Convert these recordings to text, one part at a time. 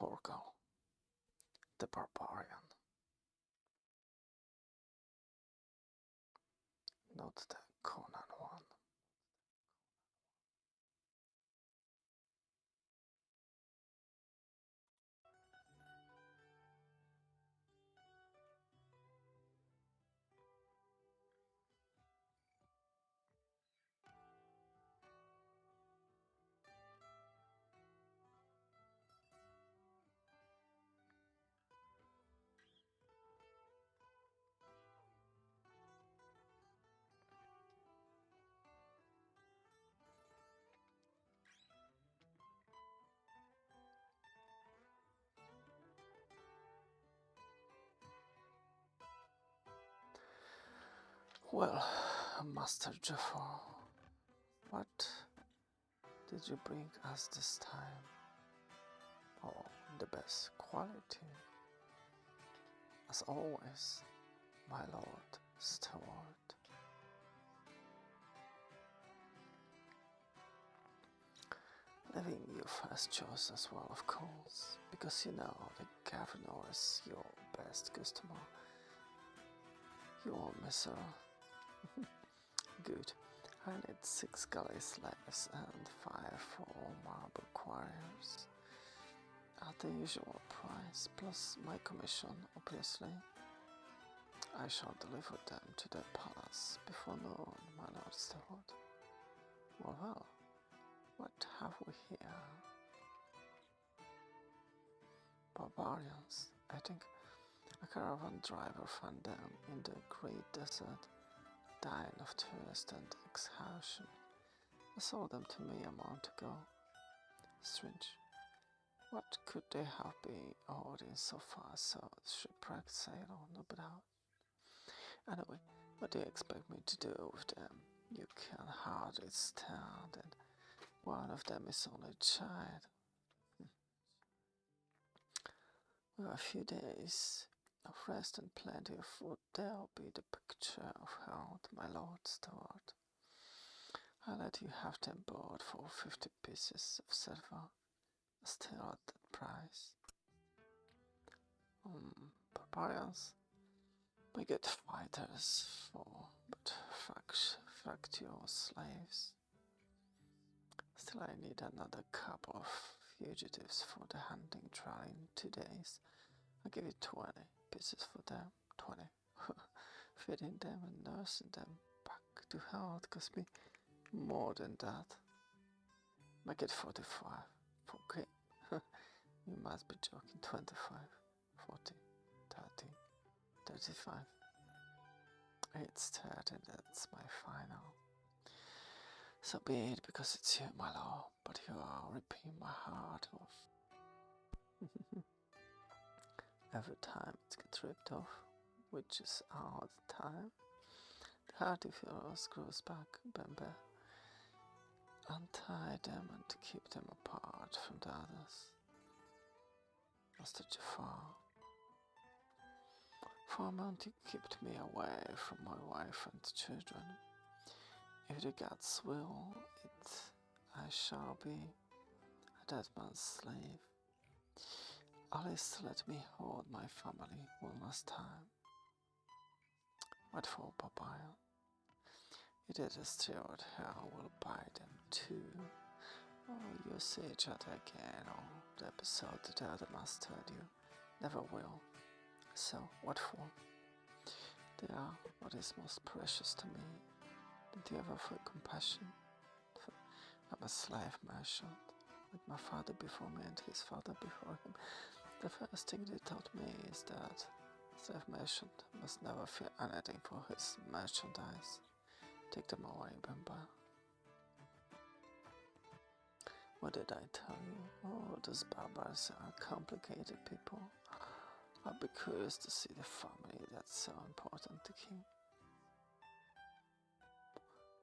Thorgal, the Barbarian. Not the Conan one. Well, Master Jafar, what did you bring us this time? Oh, the best quality. As always, my lord Steward. Leaving you first choice as well, of course, because you know the governor is your best customer. You are Mr. Good. I need 6 galley slaves and 5 for marble quarriers. At the usual price, plus my commission, obviously. I shall deliver them to the palace before noon, my lord Steward. Well, what have we here? Barbarians. I think a caravan driver found them in the great desert, dying of thirst and exhaustion. I saw them to me a month ago. Strange. What could they have been holding so far, so shipwrecked sailor, no doubt. Anyway, what do you expect me to do with them? You can hardly stand, and one of them is only a child. With a few days of rest and plenty of food, there'll be the picture of health, my lord Steward. I'll let you have them bought for 50 pieces of silver, still at that price. Barbarians, we get fighters for, but factual slaves. Still, I need another couple of fugitives for the hunting trial in 2 days. I'll give you 20 pieces for them. 20. Feeding them and nursing them back to health cost me more than that. Make it 45. Okay. You must be joking. 25, 40, 30, 35. It's 30, that's my final. So be it, because it's you, my lord, but you are ripping my heart off. Every time it gets ripped off, which is all the time, the heart of yours grows back, Bembe. Untie them and keep them apart from the others. Master Jafar, for a month you kept me away from my wife and children. If the gods will it, I shall be a dead man's slave. At least let me hold my family one last time. What for, Barbarian? It is a steward hell will buy them too. Oh, you'll see each other again, or the episode that the other mastered you never will. So, what for? They are what is most precious to me. Did you ever feel compassion? I'm a slave merchant, with my father before me and his father before him. The first thing they taught me is that slave merchant must never fear anything for his merchandise. Take them away, Bemba. What did I tell you? Oh, those barbars are complicated people. I'll be curious to see the family that's so important to keep.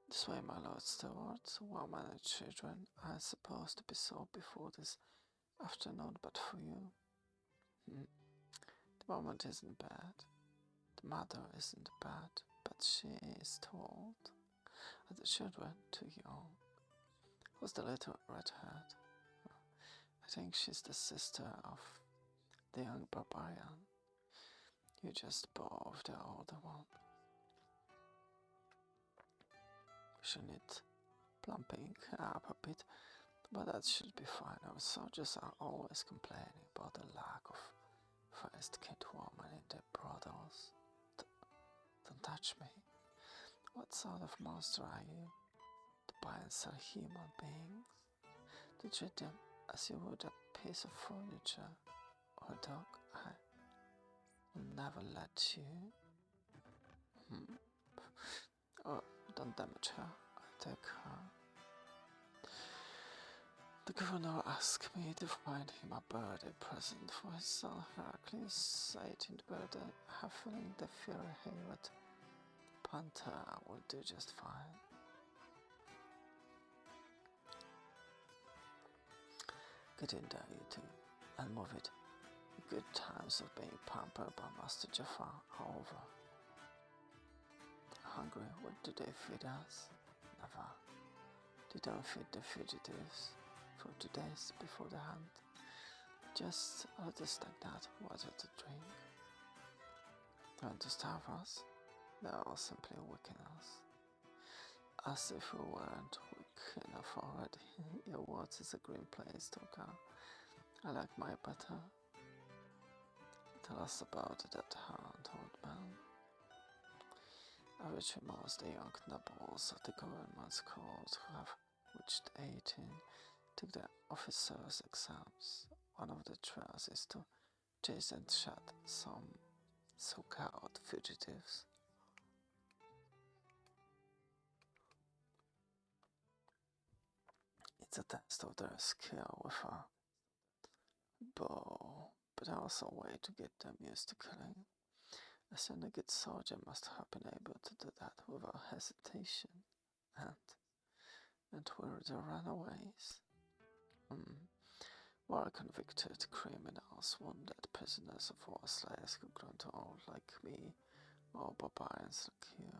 This way, my lord Steward, women and children are supposed to be sold before this afternoon, but for you. The moment isn't bad. The mother isn't bad, but she is too old. And the children too young. Who's the little redhead? I think she's the sister of the young Barbarian. You just both the older one. She needs plumping up a bit, but that should be fine. Our soldiers are always complaining about the lack of first-kid woman in their brothels. Don't touch me. What sort of monster are you? To buy and sell human beings? To treat them as you would a piece of furniture or a dog? I will never let you. Oh, don't damage her. I take her. The governor asked me to find him a birthday present for his son Heracles' 18th birthday. I have a feeling the fiery-haired panther will do just fine. Get in there, you two, and move it. The good times of being pampered by Master Jafar are over. Hungry, what do they feed us? Never. They don't feed the fugitives for 2 days before the hunt. Just a little stagnant water to drink. Trying to starve us? They are simply weaken us. As if we weren't weak enough already. Your words is a green place, Thorgal. I like my better. Tell us about that hunt, old man. I wish most the young nobles of the government's court who have reached 18 take the officers' exams. One of the trials is to chase and shot some so-called fugitives. It's a test of their skill with a bow, but also a way to get them used to killing. A syndicate soldier must have been able to do that without hesitation. And where are the runaways? More convicted criminals, wounded prisoners of war, slaves who grown too old like me, or barbarians like you.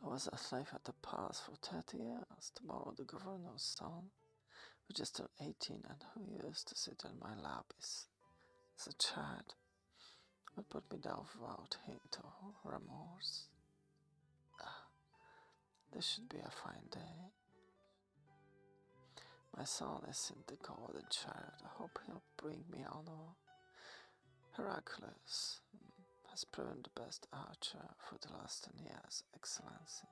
I was a slave at the palace for 30 years. Tomorrow the governor's son, who just turned 18 and who used to sit in my lap as a child, would put me down without hint or remorse. This should be a fine day. My son is in the golden chariot. I hope he'll bring me honor. Heracles has proven the best archer for the last 10 years, Excellency.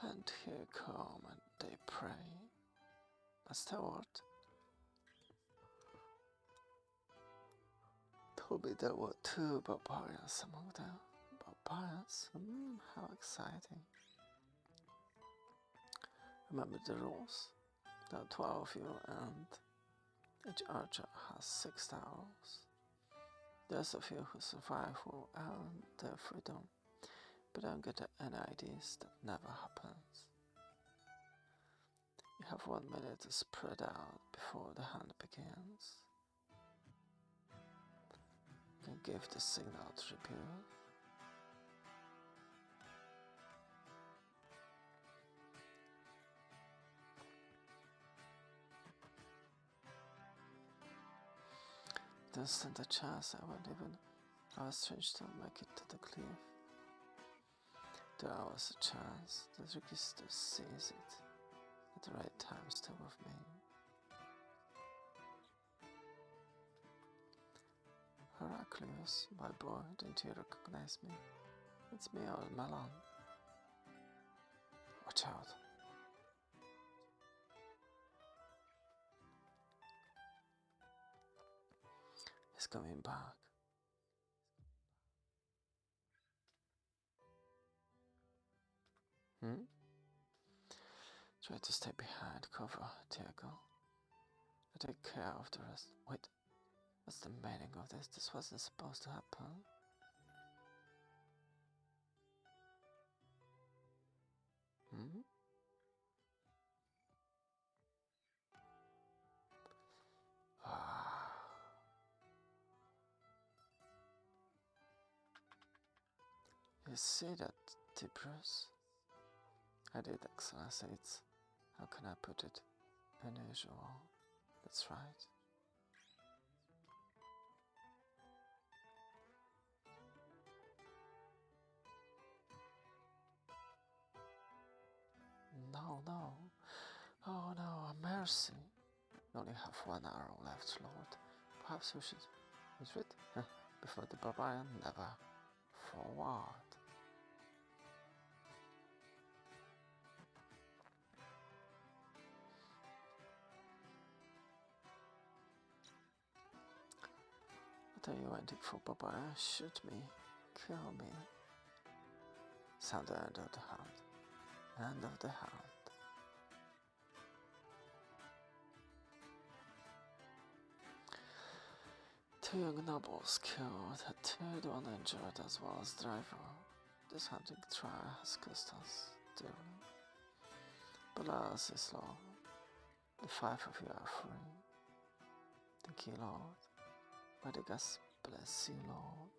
And here come and they pray. Master what? Told me there were 2 barbarians among them. Barbarians? How exciting. Remember the rules? There are 12 of you and each archer has 6 arrows. Those of you who survive will earn their freedom, but don't get any ideas. That never happens. You have 1 minute to spread out before the hunt begins. You can give the signal to tribute. Don't stand a chance. I won't even have a strange to make it to the cliff. 2 hours a chance. The trick is to seize it at the right time. Stay with me. Heracles, my boy, don't you recognize me? It's me, old Melon. Watch out. He's coming back. Try to stay behind cover, Thorgal. I take care of the rest. Wait, what's the meaning of this? This wasn't supposed to happen. You see that, Tiberius? I did, Excellency. It's, how can I put it, unusual. That's right. No, no. Oh no, mercy. You only have 1 arrow left, Lord. Perhaps we should retreat before the Barbarian. Never. Forward. What are you waiting for, Barbarian? Shoot me. Kill me. Sound the end of the hunt. End of the hunt. Two young nobles killed, a third one injured as well as driver. This hunting trial has cost us dearly. But as is law, the 5 of you are free. Thank you, Lord. May the gods bless you, Lord.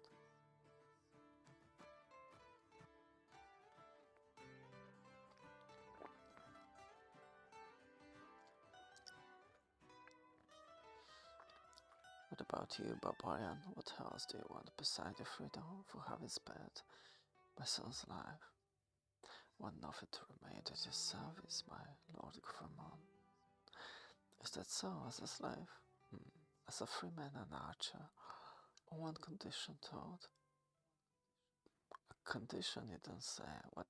What about you, Barbarian? What else do you want beside your freedom for having spared my son's life? Want nothing to remain at your service, my Lord Government. Is that so, as a slave? As a free man and archer? On one condition, Toad. A condition you don't say. What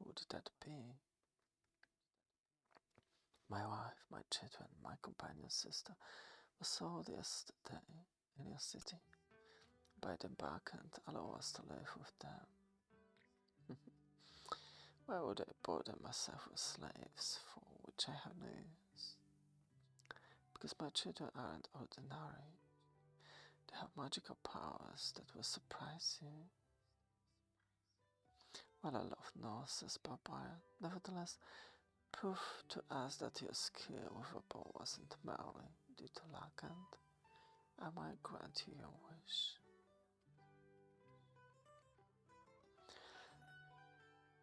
would that be? My wife, my children, my companion's sister was sold yesterday in your city. Buy them back and allow us to live with them. Why would I bother myself with slaves for which I have no use? Because my children aren't ordinary. They have magical powers that will surprise you. Well, I love Norse's Barbarian. Nevertheless, prove to us that your skill with a bow wasn't merely due to luck, and I might grant you your wish.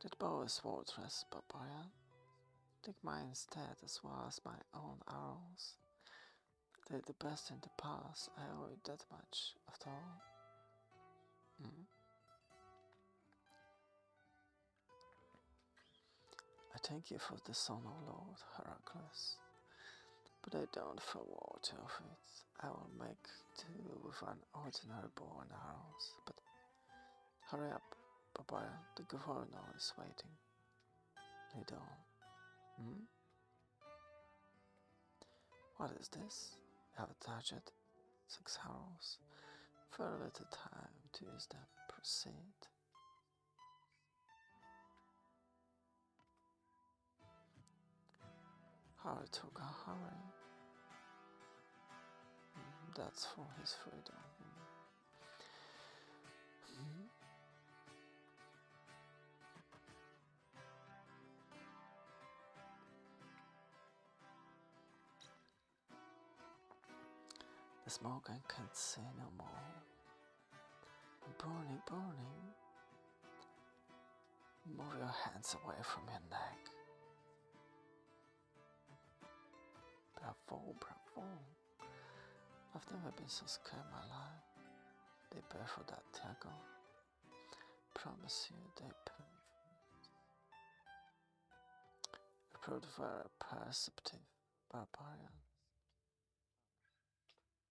That bow is worthless, Barbarian. Take mine instead, as well as my own arrows. They're the best in the past. I owe you that much, after all. I thank you for the son of Lord Heracles, but I don't feel worthy of it. I will make do with an ordinary bow and arrows. But hurry up, Barbarian. The governor is waiting. Lead on. What is this? You have a target. 6 arrows. Very little time to use them. Proceed. Hurry, Thorgal, hurry. That's for his freedom. The smoke I can't see no more. Burning, burning. Move your hands away from your neck. Bravo, bravo. I've never been so scared in my life. They pay for that, Tiago. Promise you they pay for it. You proved very perceptive, Barbarian.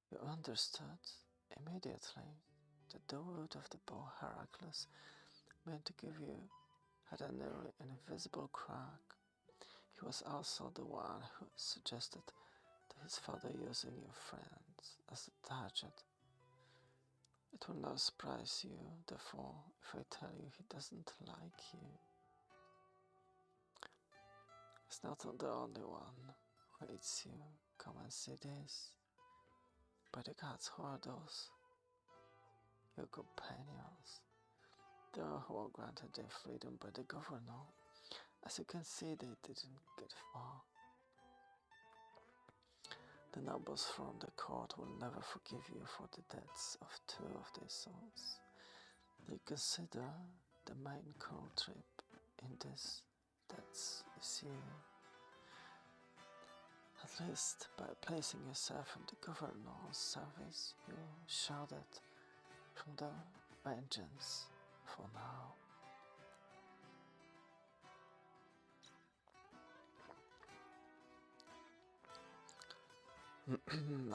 You understood immediately that the wood of the bow Heracles meant to give you had a nearly invisible crack. He was also the one who suggested to his father using your friends as a target. It will not surprise you, therefore, if I tell you he doesn't like you. He's not the only one who hates you. Come and see this. By the gods, who are those? Your companions. They are who were granted their freedom by the governor. As you can see, they didn't get far. The nobles from the court will never forgive you for the deaths of 2 of their sons. They consider the main core trip in this, that's you. At least by placing yourself in the governor's service, you shielded from the vengeance for now.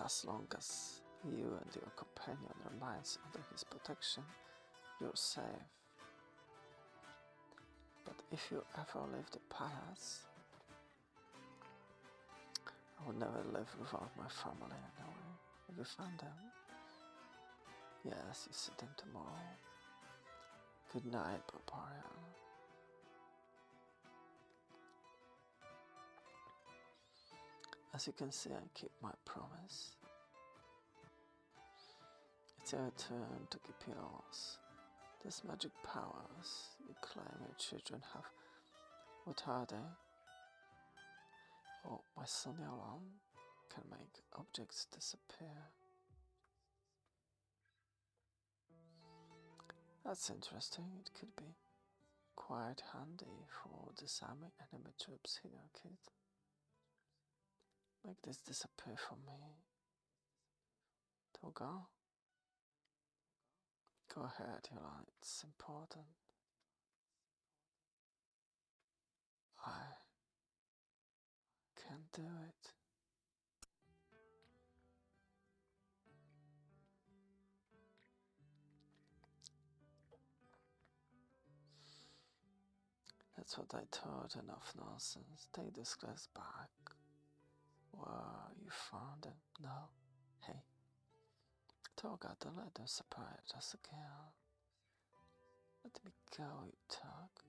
As long as you and your companion remains under his protection, you're safe. But if you ever leave the palace, I will never live without my family anyway. Have you found them? Yes, you see them tomorrow. Good night, Barbarian. As you can see, I keep my promise. It's your turn to keep yours. These magic powers you claim your children have, what are they? Oh, my son Yalan can make objects disappear. That's interesting. It could be quite handy for disarming enemy troops here, kid. Make this disappear for me. Thorgal? Go ahead, Yalan. It's important. I can do it. That's what I thought. Enough nonsense. Take this glass back. Where you found it? No? Hey. Thorgal, don't let them separate us again. Let me go, you talk.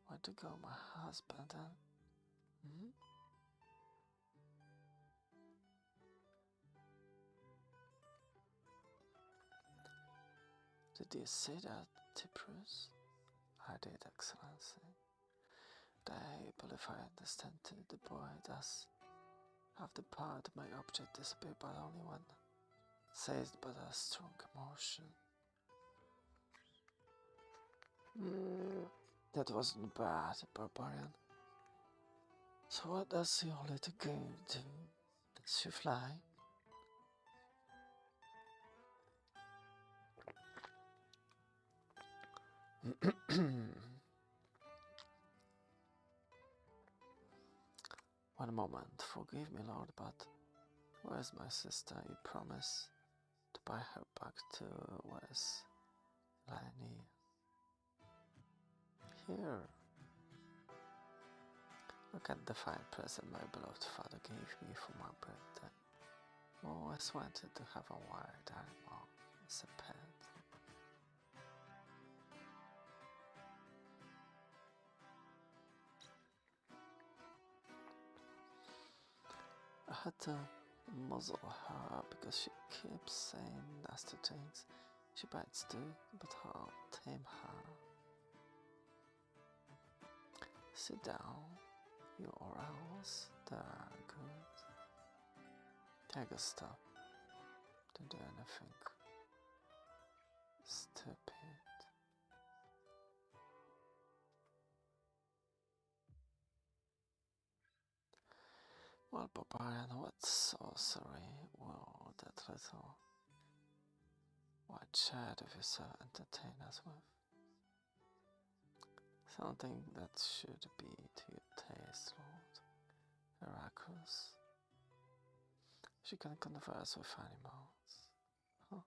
Where to go, my husband, then? Hmm? Did you see that, Tiprus? I did, Excellency. I believe I understand the boy does have the power to make object disappear, but only when seized by a strong emotion. That wasn't bad, Barbarian. So what does your little girl do? Does she fly? One moment, forgive me, Lord, but where's my sister? You promised to buy her back to West Lani. Here. Look at the fine present my beloved father gave me for my birthday. I always wanted to have a wild animal as a pet. I had to muzzle her because she keeps saying nasty things. She bites too, but I'll tame her. Sit down, you orals. They're good. I gotta stop. Don't do anything stupid. Well, Barbarian, what sorcery will that little white chat of yourself entertain us with? Something that should be to your taste, Lord. Heracles. She can converse with animals. Huh?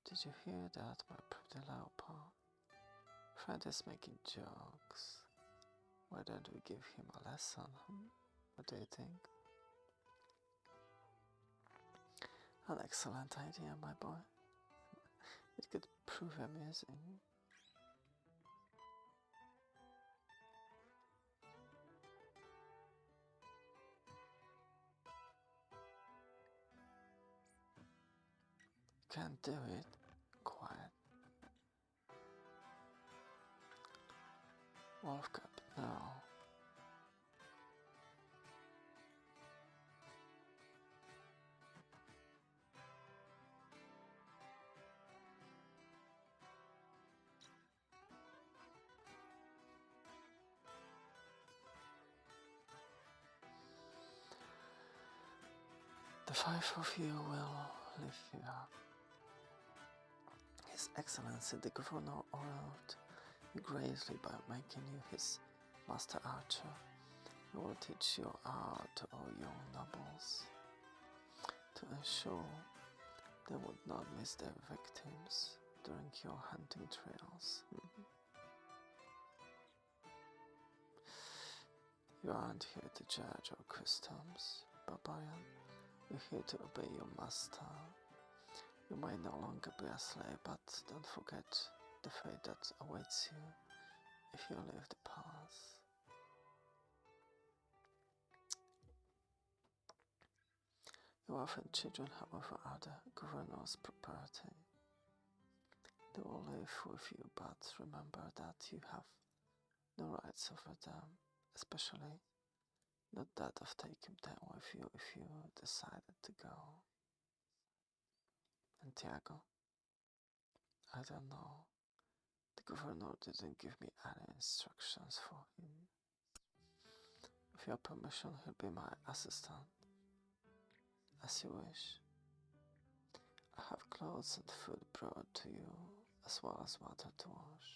Did you hear that, my pretty leopard? Fred is making jokes. Why don't we give him a lesson, What do you think? An excellent idea, my boy. It could prove amusing. Can't do it. Quiet. Wolf Cup, no. The 5 of you will live here. His Excellency the Governor honored you greatly by making you his master archer. He will teach your art to all your nobles, to ensure they would not miss their victims during your hunting trails. You aren't here to judge our customs, Barbarian. You're here to obey your master. You may no longer be a slave, but don't forget the fate that awaits you if you leave the palace. Your wife and children, however, are the governor's property. They will live with you, but remember that you have no rights over them, especially not that of taking them with you if you decided to go. And Tiago, I don't know. The governor didn't give me any instructions for him. With your permission, he'll be my assistant. As you wish. I have clothes and food brought to you, as well as water to wash.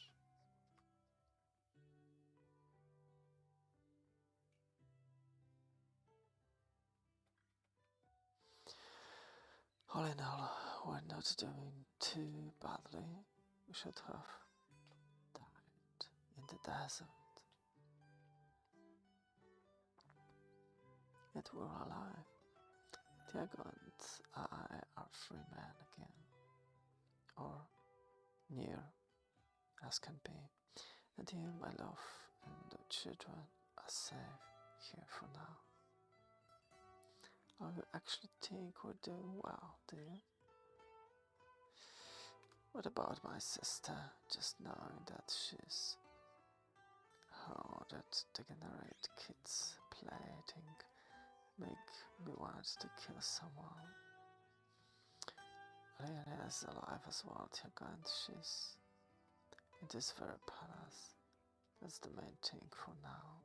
All in all, we're not doing too badly. We should have died in the desert. Yet we're alive. Tiago and I are free men again. Or near as can be. And you, my love, and the children are safe here for now. Oh, you actually think we're doing well, do you? What about my sister? Just knowing that she's... Oh, that degenerate kids playing make me want to kill someone. Lena is alive as well, Tiago, and she's in this very palace. That's the main thing for now.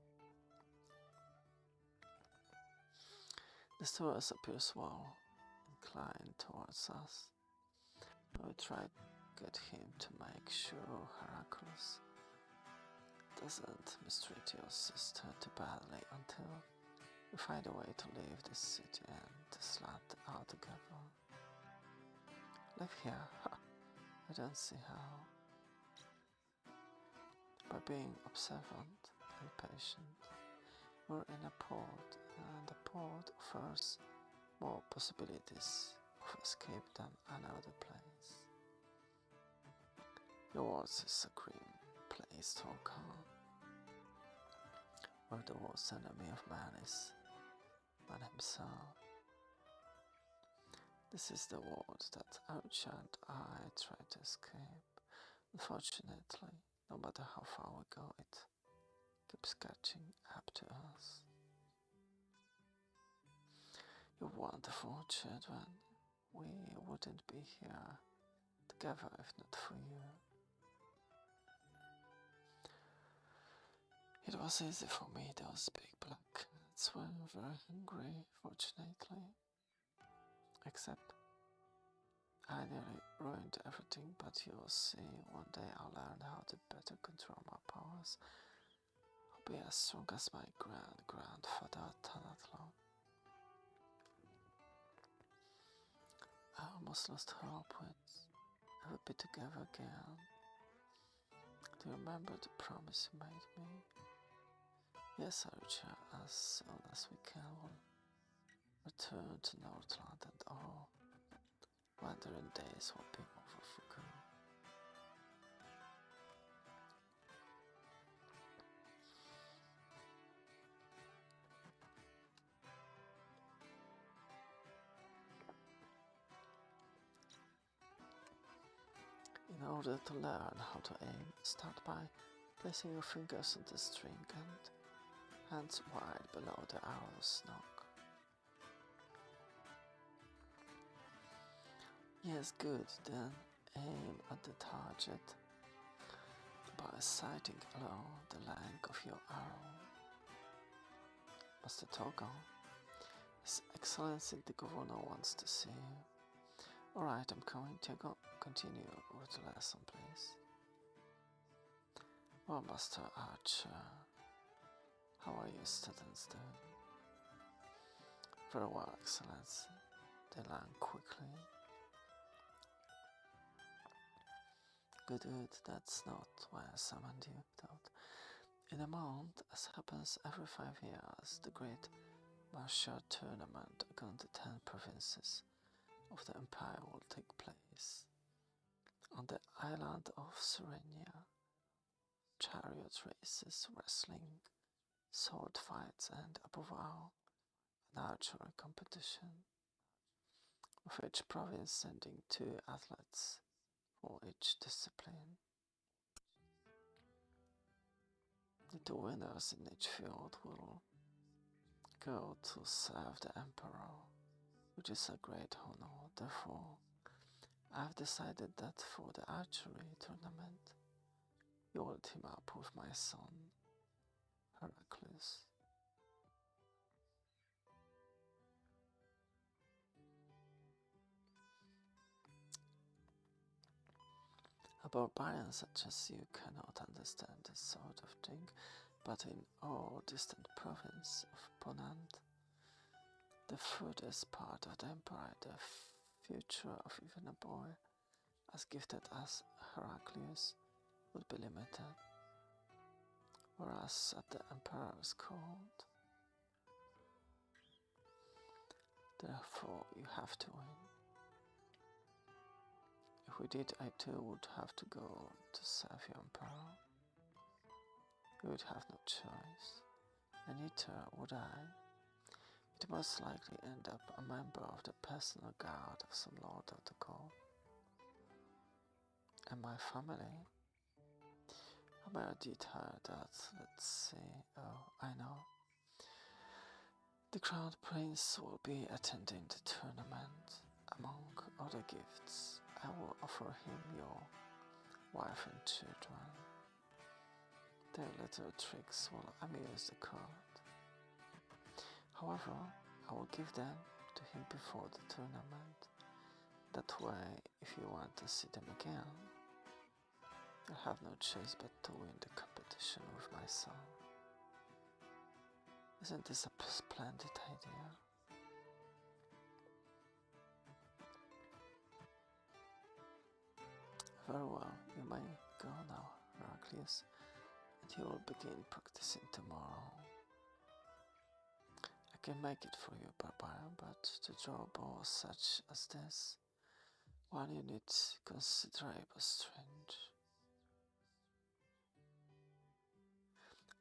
The Taurus appears well inclined towards us. I will try to get him to make sure Heracles doesn't mistreat your sister too badly until we find a way to leave this city and this land altogether. Live here? I don't see how. By being observant and patient, we're in a port, and the port offers more possibilities of escape than another place. Yours is a grim place, Thorgal, where the worst enemy of man is man himself. This is the world that Archer and I try to escape. Unfortunately, no matter how far we go, it keeps catching up to us. You wonderful children, we wouldn't be here together if not for you. It was easy for me, those big black cats were very hungry, fortunately. Except I nearly ruined everything, but you'll see, one day I'll learn how to better control my powers. I'll be as strong as my grandfather Tanathlon. I almost lost hope we'd ever be together again. Do you remember the promise you made me? Yes, Archer, as soon as we can, we'll return to Northland and all wandering days will be over for good. In order to learn how to aim, start by placing your fingers on the string and hands wide below the arrow's nock. Yes, good, then aim at the target by sighting along the length of your arrow. Master Thorgal, His Excellency the Governor wants to see you. Alright, I'm coming to continue with the lesson, please. Well, Master Archer, how are your students doing? Very well, Excellency. They learn quickly. Good, that's not why I summoned you, though. In a month, as happens every 5 years, the great martial tournament among the 10 provinces of the Empire will take place. On the island of Serenia, chariot races, wrestling, sword fights, and above all, an archery competition, with each province sending 2 athletes for each discipline. The 2 winners in each field will go to serve the Emperor, which is a great honor. Therefore, I've decided that for the archery tournament, you will team up with my son, Heracles. A barbarian such as you cannot understand this sort of thing, but in all distant province of Ponant, the furthest part of the empire, the future of even a boy as gifted as Heraclius would be limited, whereas at the emperor's court, therefore you have to win. If we did, I too would have to go to serve your emperor. You would have no choice, and neither would I. It most likely end up a member of the personal guard of some lord of the court. And my family? I might did her that, let's see, oh, I know. The crowned prince will be attending the tournament. Among other gifts, I will offer him your wife and children. Their little tricks will amuse the court. However, I will give them to him before the tournament. That way, if you want to see them again, you'll have no choice but to win the competition with my son. Isn't this a splendid idea? Very well, you may go now, Heraclius, and you will begin practicing tomorrow. I can make it for you, Barbarian, but to draw balls such as this, one you need considerable strength.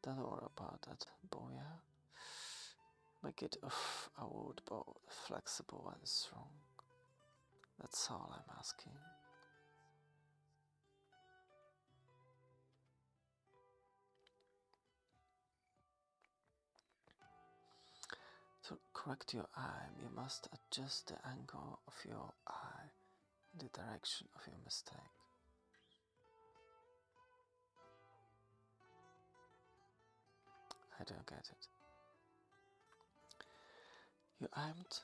Don't worry about that, boya. Make it of a wood bow, flexible and strong. That's all I'm asking. To correct your aim, you must adjust the angle of your eye in the direction of your mistake. I don't get it. You aimed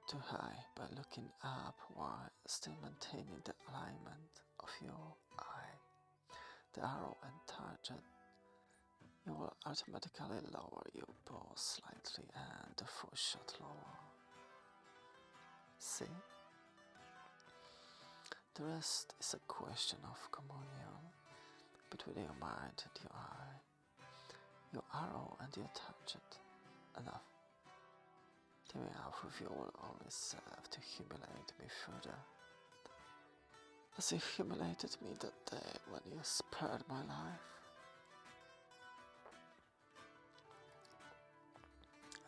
too high by looking up while still maintaining the alignment of your eye. The arrow and target. You will automatically lower your bow slightly and the first shot lower. See? The rest is a question of communion between your mind and your eye, your arrow and your target. Enough. Teaming up with you will only serve to humiliate me further, as you humiliated me that day when you spared my life.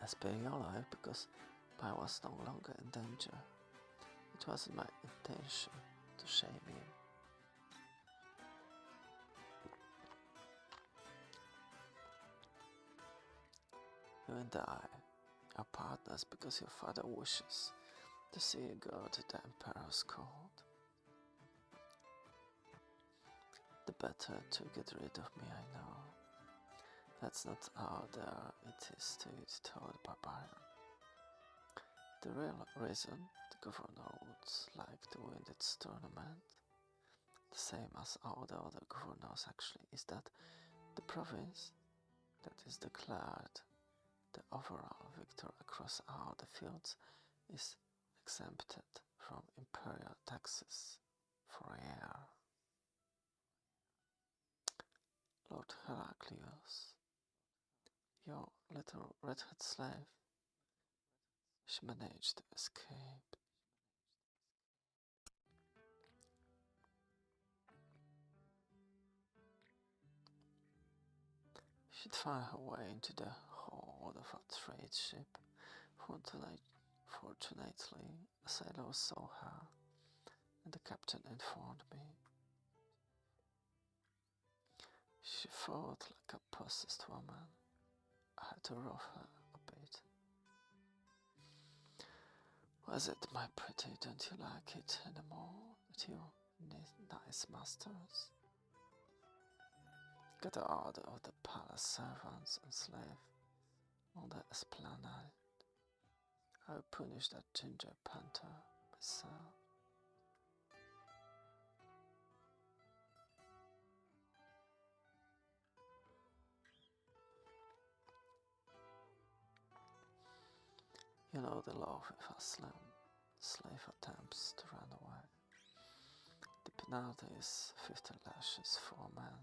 I spared your life because I was no longer in danger. It wasn't my intention to shame you. You and I are partners because your father wishes to see you go to the Emperor's court. The better to get rid of me, I know. That's not how there it is to it, told Barbarian. The real reason the governor would like to win its tournament, the same as all the other governors actually, is that the province that is declared the overall victor across all the fields is exempted from imperial taxes for a year. Lord Heraclius, your little red-haired slave, she managed to escape. She'd find her way into the hold of a trade ship. Fortunately, a sailor saw her, and the captain informed me. She fought like a possessed woman. I had to rough her a bit. Was it, my pretty? Don't you like it anymore that you need nice masters? Got the order of the palace servants and slaves on the esplanade. I will punish that ginger panther myself. You know the law if a slave attempts to run away. The penalty is 50 lashes for a man,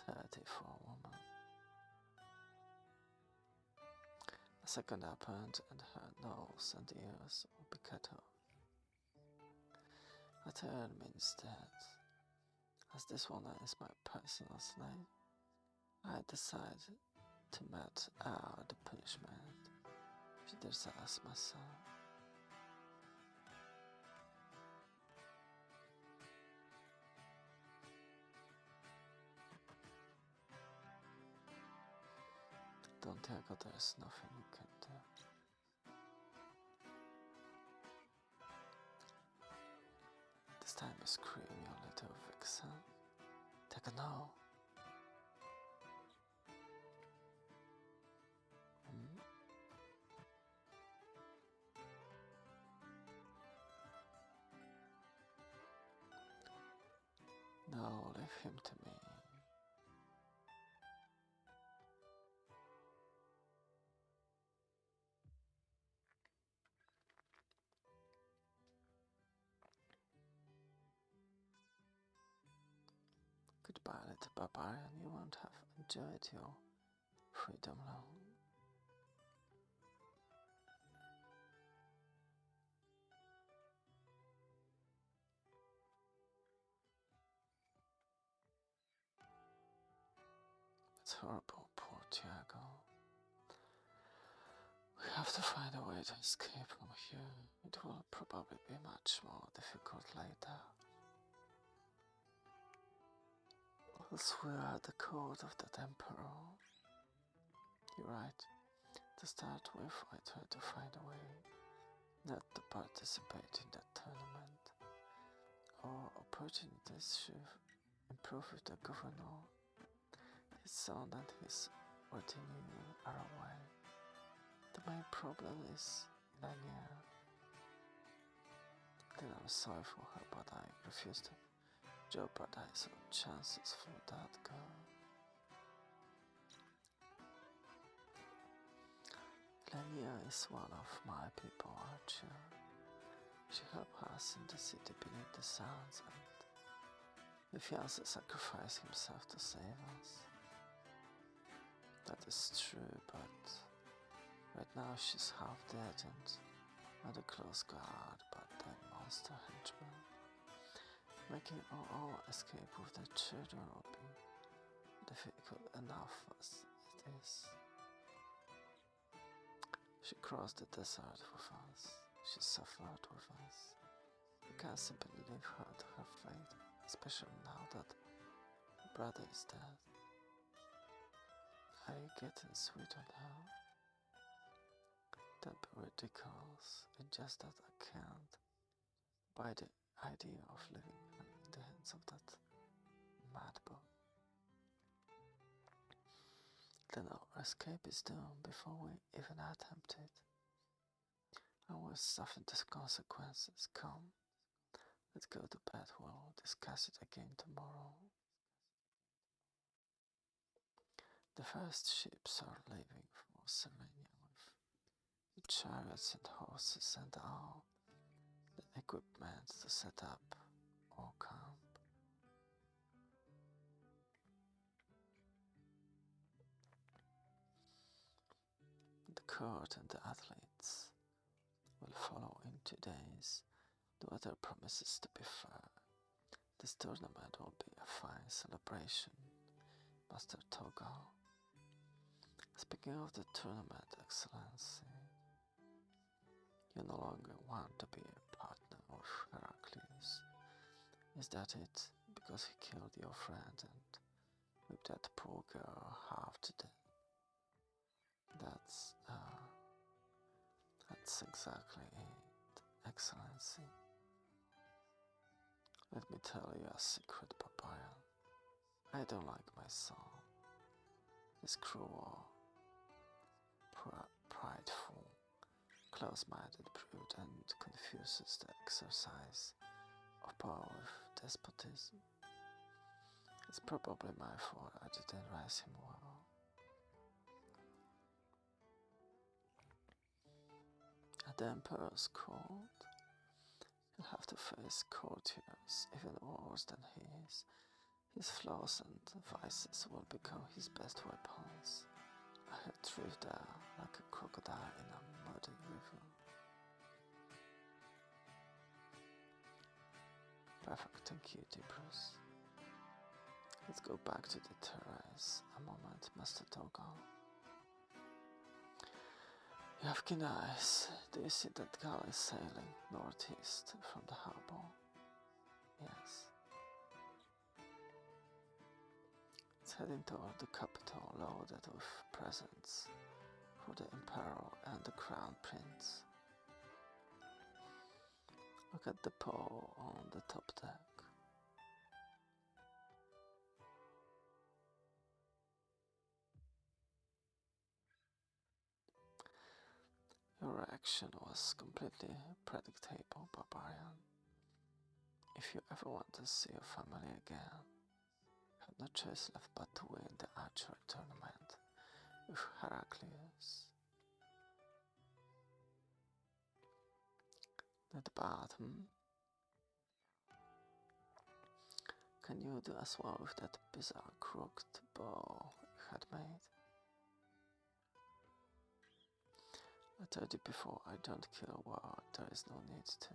30 for a woman. A second happened, and her nose and ears will be cut off. I turned me instead. As this woman is my personal slave, I decided to mete out the punishment she deserves myself. Don't think there's nothing you can do. This time you scream, you little vixen. Take a no. No, leave him to me. Goodbye, little barbarian. You won't have enjoyed your freedom long. It's horrible, poor Tiago. We have to find a way to escape from here. It will probably be much more difficult later. Once we are at the court of that emperor. You're right. To start with, I tried to find a way not to participate in that tournament. Our opportunities should improve with the governor. His son and his retinue are away. The main problem is Lania. Then I'm sorry for her, but I refuse to jeopardize our chances for that girl. Lania is one of my people, Archer. She helped us in the city beneath the sands, and the fiancé sacrificed himself to save us. That is true, but right now she's half dead and under close guard by the monster henchman. Making our own escape with the children will be difficult enough as it is. She crossed the desert with us. She suffered with us. We can't simply leave her to her fate, especially now that her brother is dead. Are you getting sweet on her? Don't be ridiculous. It's just that I can't buy the idea of leaving her in the hands of that mad boy. Then our escape is doomed before we even attempt it. I will suffer the consequences. Come, let's go to bed. We'll discuss it again tomorrow. The first ships are leaving for Sardinia with the chariots and horses and all the equipment to set up our camp. The court and the athletes will follow in 2 days. The weather promises to be fair. This tournament will be a fine celebration, Master Thorgal. Speaking of the tournament, Excellency, you no longer want to be a partner of Heraclius. Is that it? Because he killed your friend and whipped that poor girl half to death. That's exactly it, Excellency. Let me tell you a secret, Barbarian. I don't like my son. He's cruel, prideful, close-minded brute and confuses the exercise of power with despotism. It's probably my fault I didn't raise him well. At the Emperor's court, he'll have to face courtiers even worse than he is. His flaws and vices will become his best weapons. I had drifted there like a crocodile in a muddy river. Perfect, thank you, Bruce. Let's go back to the terrace. A moment, Master Thorgal. You have keen eyes. Do you see that galley sailing northeast from the harbor? Yes. It's heading toward the capital loaded with presents for the Emperor and the Crown Prince. Look at the pole on the top deck. Your reaction was completely predictable, Barbarian. If you ever want to see your family again, you have no choice left but to win the archery tournament with Heraclius. Not bad, Can you do as well with that bizarre crooked bow you had made? I told you before, I don't kill war, there is no need to.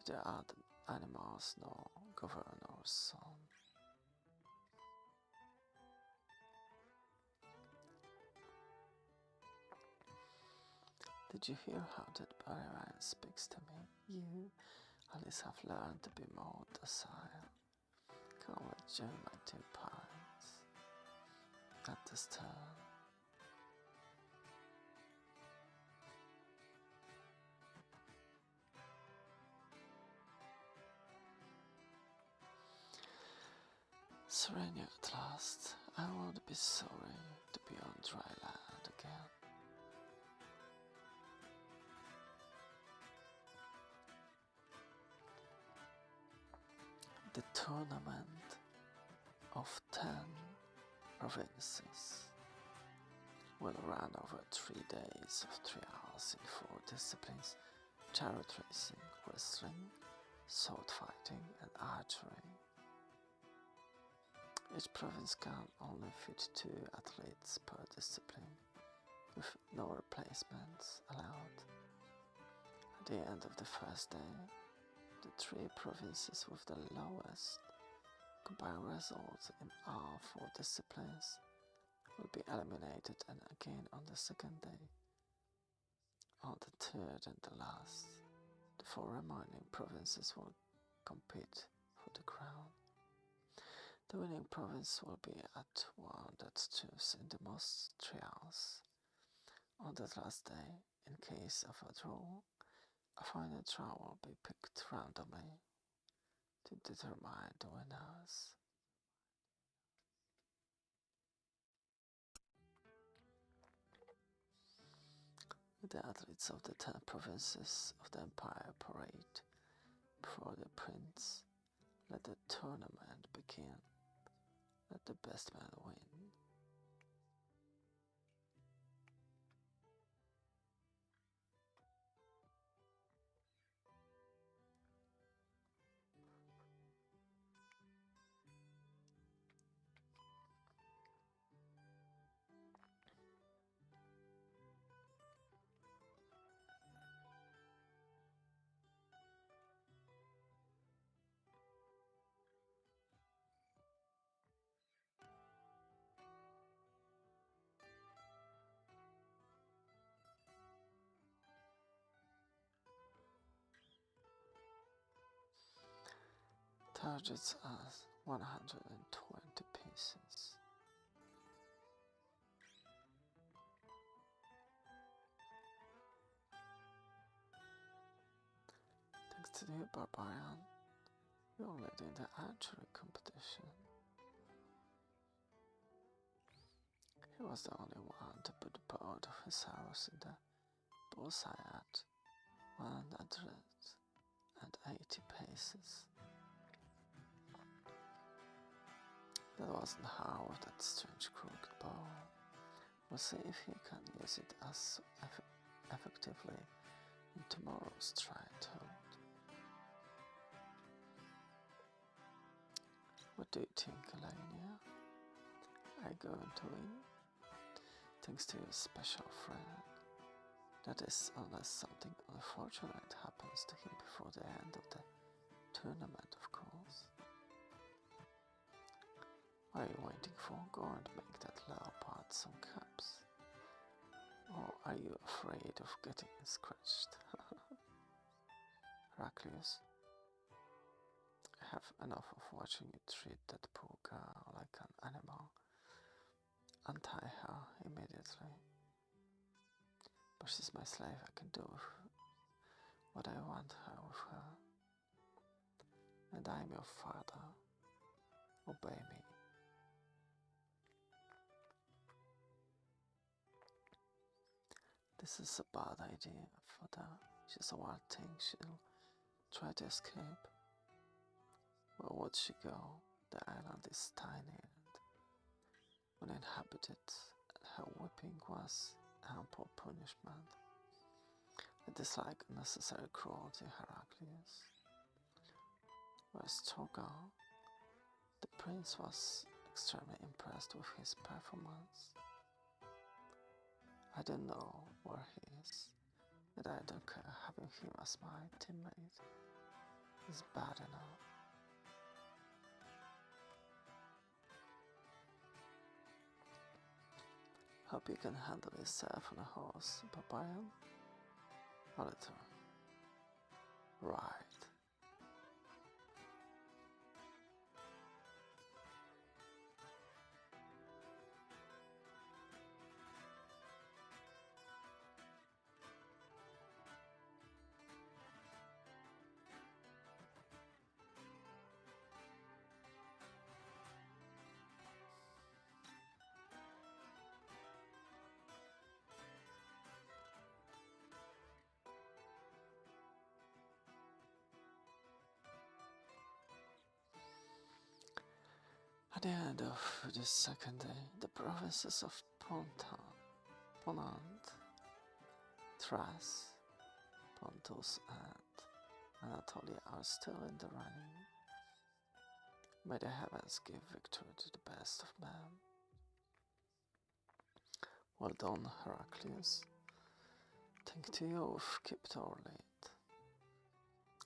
Neither are the animals nor governor's son. Did you hear how that Barbarian speaks to me? You, at least, have learned to be more docile. Come and join my two parents at this turn. Serenia at last, I won't be sorry to be on dry land again. The tournament of 10 provinces will run over 3 days of trials in 4 disciplines: chariot racing, wrestling, sword fighting and archery. Each province can only fit 2 athletes per discipline, with no replacements allowed. At the end of the first day, the 3 provinces with the lowest combined results in all 4 disciplines will be eliminated, and again on the second day. On the third and the last, the 4 remaining provinces will compete for the crown. The winning province will be at one that's choose in the most trials. On that last day, in case of a draw, a final draw will be picked randomly to determine the winners. The athletes of the 10 provinces of the empire parade before the prince. Let the tournament begin. Let the best man win. Targets us 120 pieces. Thanks to you, Barbarian, you're leading the archery competition. He was the only one to put the bolt of his arrows in the bullseye at 180 paces. That wasn't hard with that strange crooked bow. We'll see if he can use it as effectively in tomorrow's triathlon. What do you think, Elenia? Are you going to win? Thanks to your special friend. That is, unless something unfortunate happens to him before the end of the tournament, of course. What are you waiting for? Go and make that leopard some caps. Or are you afraid of getting scratched? Heraclius, I have enough of watching you treat that poor girl like an animal. Untie her immediately. But she's my slave, I can do what I want her with her. And I am your father. Obey me. This is a bad idea, father. She's a wild thing, she'll try to escape. Where would she go? The island is tiny and uninhabited, and her whipping was ample punishment. I dislike unnecessary cruelty, Heraclius. Whereas Thorgal, the prince was extremely impressed with his performance. I don't know where he is, and I don't care having him as my teammate. He's bad enough. Hope you can handle yourself on a horse, Barbarian. A little. Right. At the end of the second day, the provinces of Ponant, Thrace, Pontus, and Anatolia are still in the running. May the heavens give victory to the best of men. Well done, Heraclius. Thank to you we've kept our lead.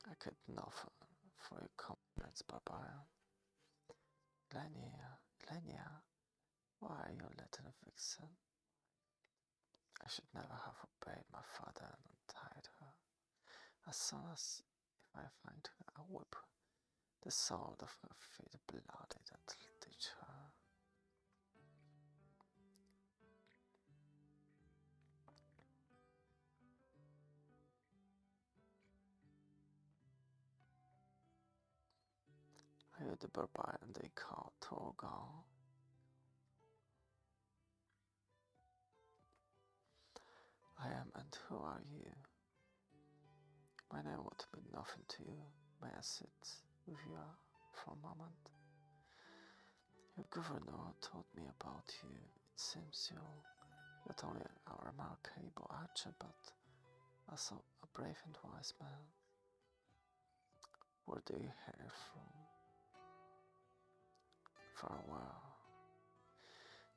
I get nothing for your compliments, Barbarian. Lenia, why are you a little vixen? I should never have obeyed my father and untied her. As soon as if I find her, I whip the sole of her feet bloody that'll teach her. Are you the barbarian they call I am, and who are you? My name would mean nothing to you. May I sit with you for a moment? Your governor told me about you. It seems you're not only a remarkable archer, but also a brave and wise man. Where do you hail from? Farewell.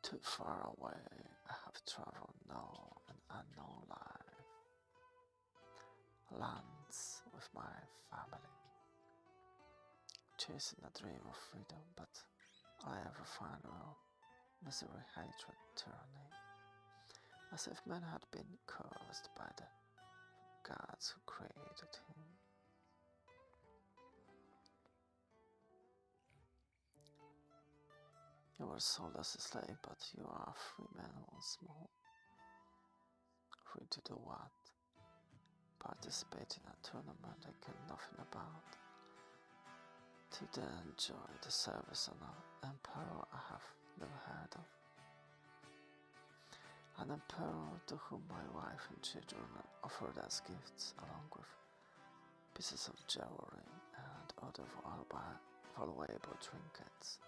Too far away I have traveled now an unknown life. Lands with my family. Chasing a dream of freedom, but all I ever find were misery, hatred, tyranny. As if man had been cursed by the gods who created him. You were sold as a slave, but you are a free man once more. Free to do what? Participate in a tournament I care nothing about. To then enjoy the service of an emperor I have never heard of. An emperor to whom my wife and children offered as gifts, along with pieces of jewelry and other valuable trinkets.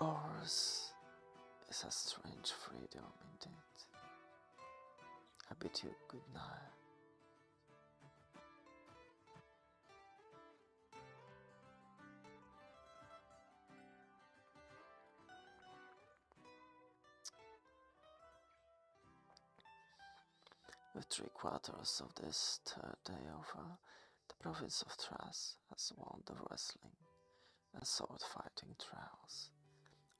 Ours is a strange freedom indeed. I bid you good night. With 3/4 of this third day over, the province of Thras has won the wrestling and sword fighting trials,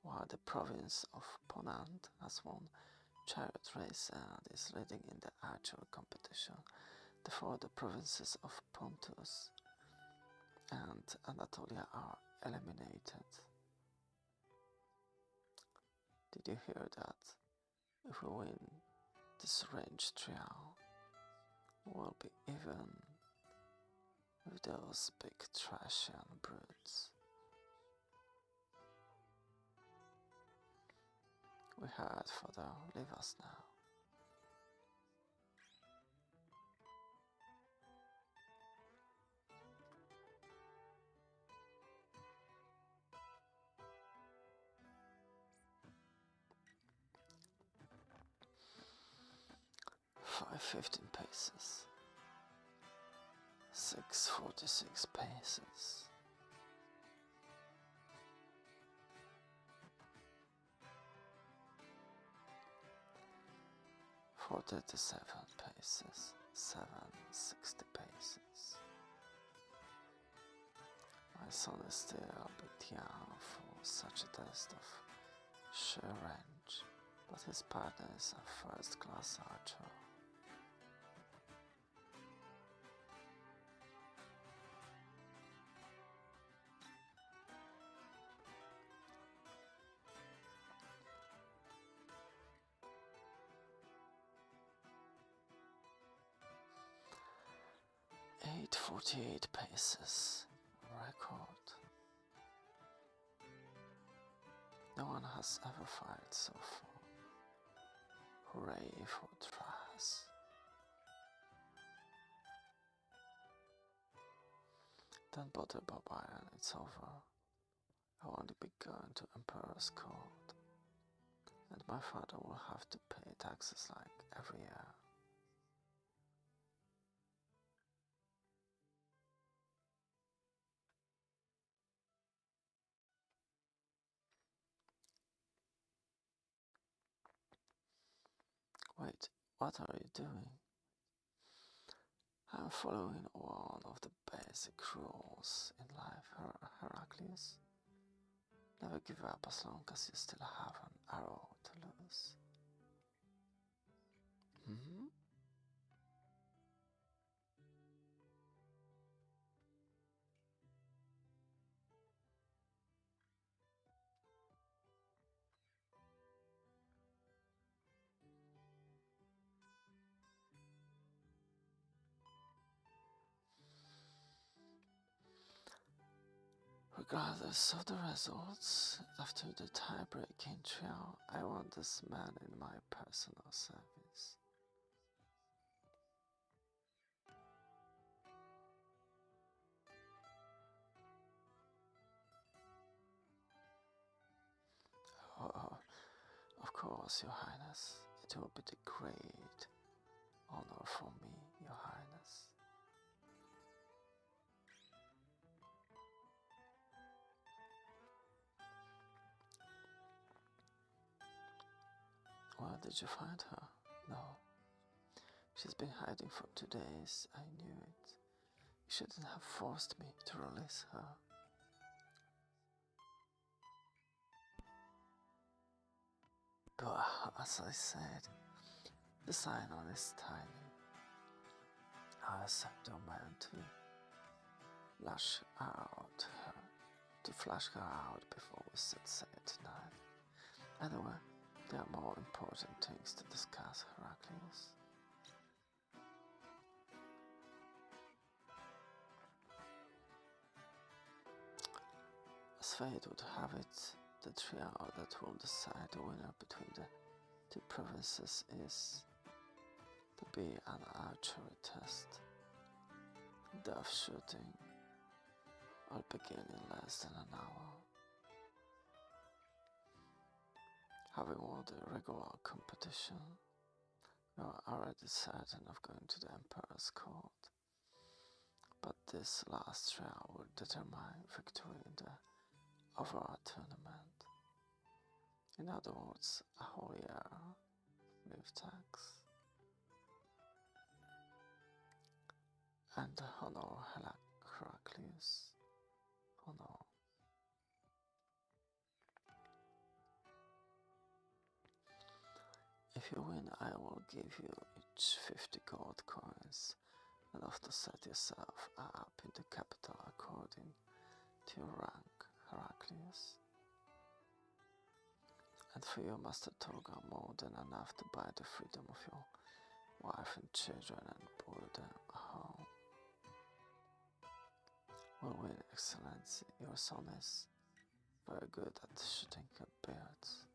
while the province of Ponant has won chariot race and is leading in the archery competition. Therefore, the provinces of Pontus and Anatolia are eliminated. Did you hear that? If we win this range trial, we'll be even with those big Thracian brutes. We had further, leave us now. "5:15 paces. 6:46 paces. 4:37 paces. 7:60 paces. My son is still a bit young for such a test of sheer range, but his partner is a first-class archer. "8:48 paces. Record. No one has ever fired so far. Hooray for Thras. Don't bother, Barbarian, it's over. I won't be going to Emperor's Court, and my father will have to pay taxes like every year. Wait, what are you doing? I'm following one of the basic rules in life, Heraclius. Never give up as long as you still have an arrow to lose. Hmm? 'Regardless of the results, after the tie-breaking trial, I want this man in my personal service. course, Your Highness. It will be the great honor for me, Your Highness. Where did you find her? No. She's been hiding for 2 days. I knew it. You shouldn't have forced me to release her. But as I said, the sign on is tiny. I accept your man to flash her out before we set sail tonight. Anyway, there are more important things to discuss, Heraclius. As fate would have it, the trio that will decide the winner between the 2 provinces is to be an archery test. Dove shooting will begin in less than an hour. Having won the regular competition, we are already certain of going to the Emperor's court. But this last trial will determine victory in the overall tournament. In other words, a whole year with tax. And honor, Heraclius. Honor. If you win, I will give you each 50 gold coins, and after set yourself up in the capital according to your rank, Heraclius. And for you, Master Thorgal, more than enough to buy the freedom of your wife and children and build them a home. Will win, Excellency. Your son is very good at shooting at birds.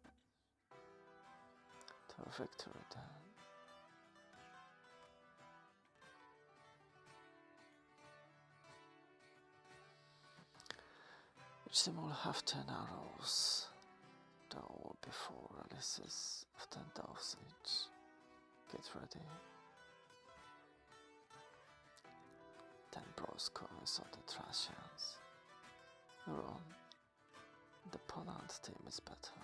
To a victory then. Each team will have 10 arrows. There will be 4 releases of 10 doves each. Get ready. 10 bronze coins on the Thracians. You're on. The opponent team is better.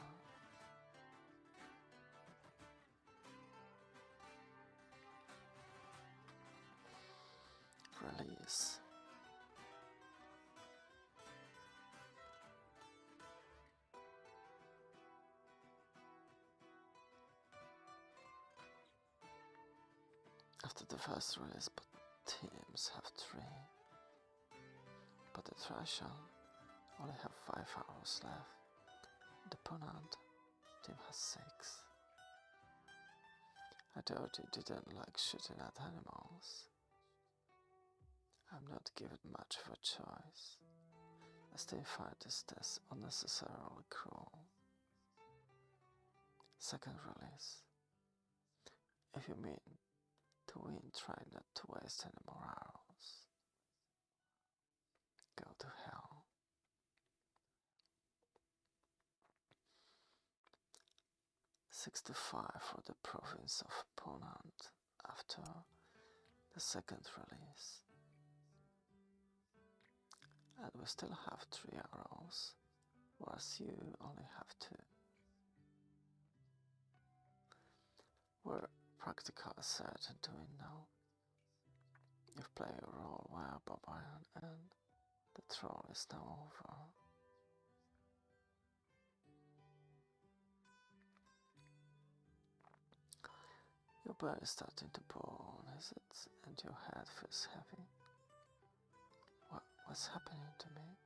Release. After the first release, but teams have 3. But the Thracian only have 5 arrows left. The opponent team has 6. I thought you didn't like shooting at animals. I'm not given much of a choice, as they find this test unnecessarily cruel. Second release. If you mean to win, try not to waste any more arrows. Go to hell. $65 for the province of opponent after the second release. And we still have 3 arrows, whereas you only have 2. We're practically certain to win now. You've played your role well, Barbarian, and the troll is now over. Your blood is starting to burn, is it? And your head feels heavy. What's happening to me?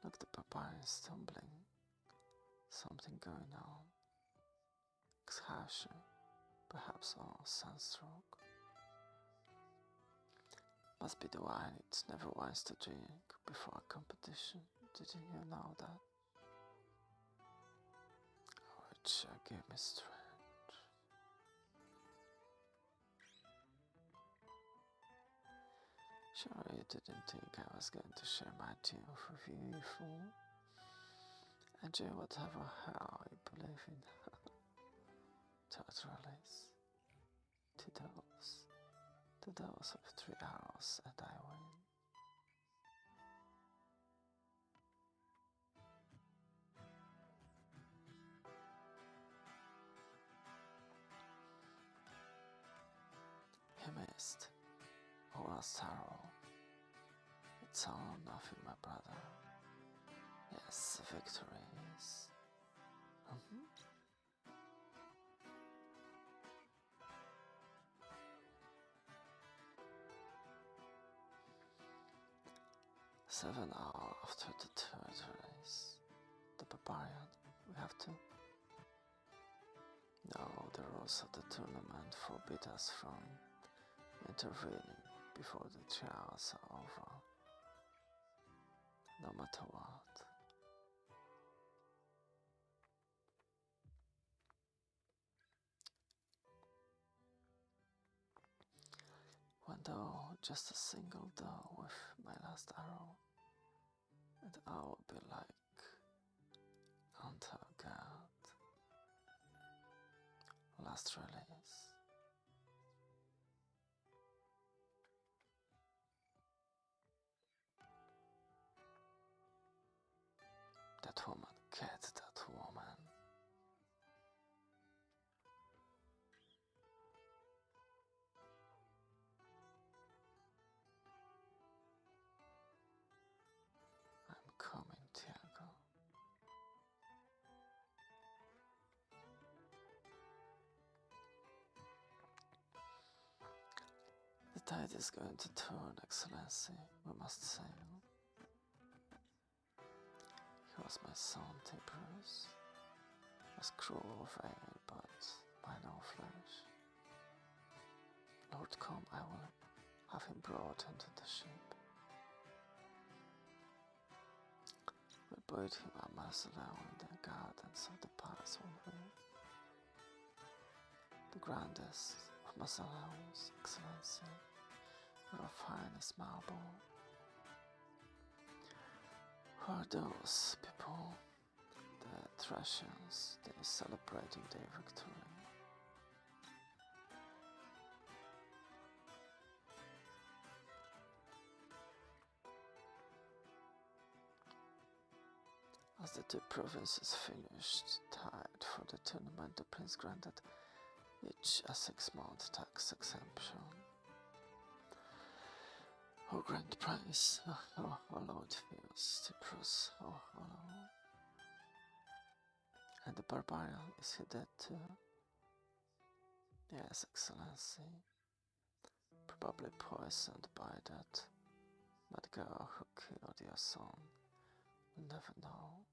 Look, the Barbarian is stumbling. Something going on. Exhaustion, perhaps or sunstroke. Must be the wine, it's never wise to drink before a competition. Didn't you know that? Which gave me strength. Sure, you didn't think I was going to share my triumph with you, you fool. Enjoy whatever hell you believe in. Turtles. Two those with 3 arrows, and I win. He missed. Oh, last arrow. It's all or nothing, my brother. Yes, victory is. Mm-hmm. 7 hours after the 3rd race. The Barbarian, we have to. No, the rules of the tournament forbid us from intervening before the 3 hours are over. No matter what. One doe, just a single doe with my last arrow, and I will be like until God. Last release. That woman, get that woman. I'm coming, Tiago. The tide is going to turn, Excellency. We must sail. He was my son, Tiberius. Was cruel of ale, but by no flesh. Lord, come, I will have him brought into the ship. We buried him at Marcello in the gardens of the palace one way. The grandest of Marcello's, Excellency, your finest marble. Who are those people? The Thracians, they are celebrating their victory. As the 2 provinces finished tied for the tournament, the prince granted each a 6-month tax exemption. Oh, grand prize, how hollow it feels, Cyprus, how hollow. And the Barbarian, is he dead too? Yes, Excellency. Probably poisoned by that mad girl who killed your son. We'll never know.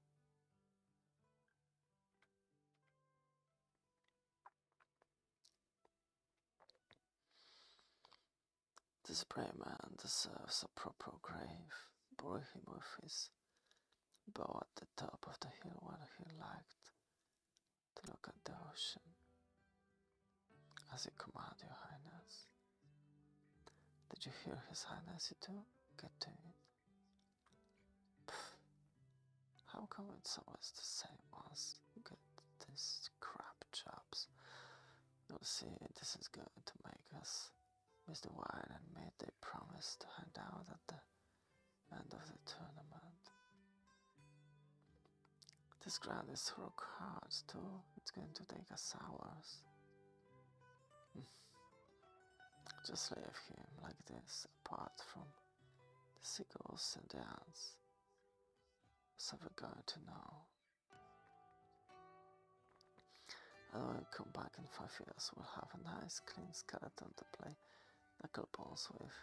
This brave man deserves a proper grave. Bury him with his bow at the top of the hill where he liked to look at the ocean. As you command, your highness. Did you hear his highness, you do? Get to it. Pfft. How come it's always the same ones who get these crap jobs? You'll see, this is going to make us miss the wine and meat they promised to hand out at the end of the tournament. This ground is to rock hard too. It's going to take us hours. Just leave him like this, apart from the seagulls and the ants. What's ever going to know? And when we come back in 5 years, we'll have a nice clean skeleton to play knucklebones with.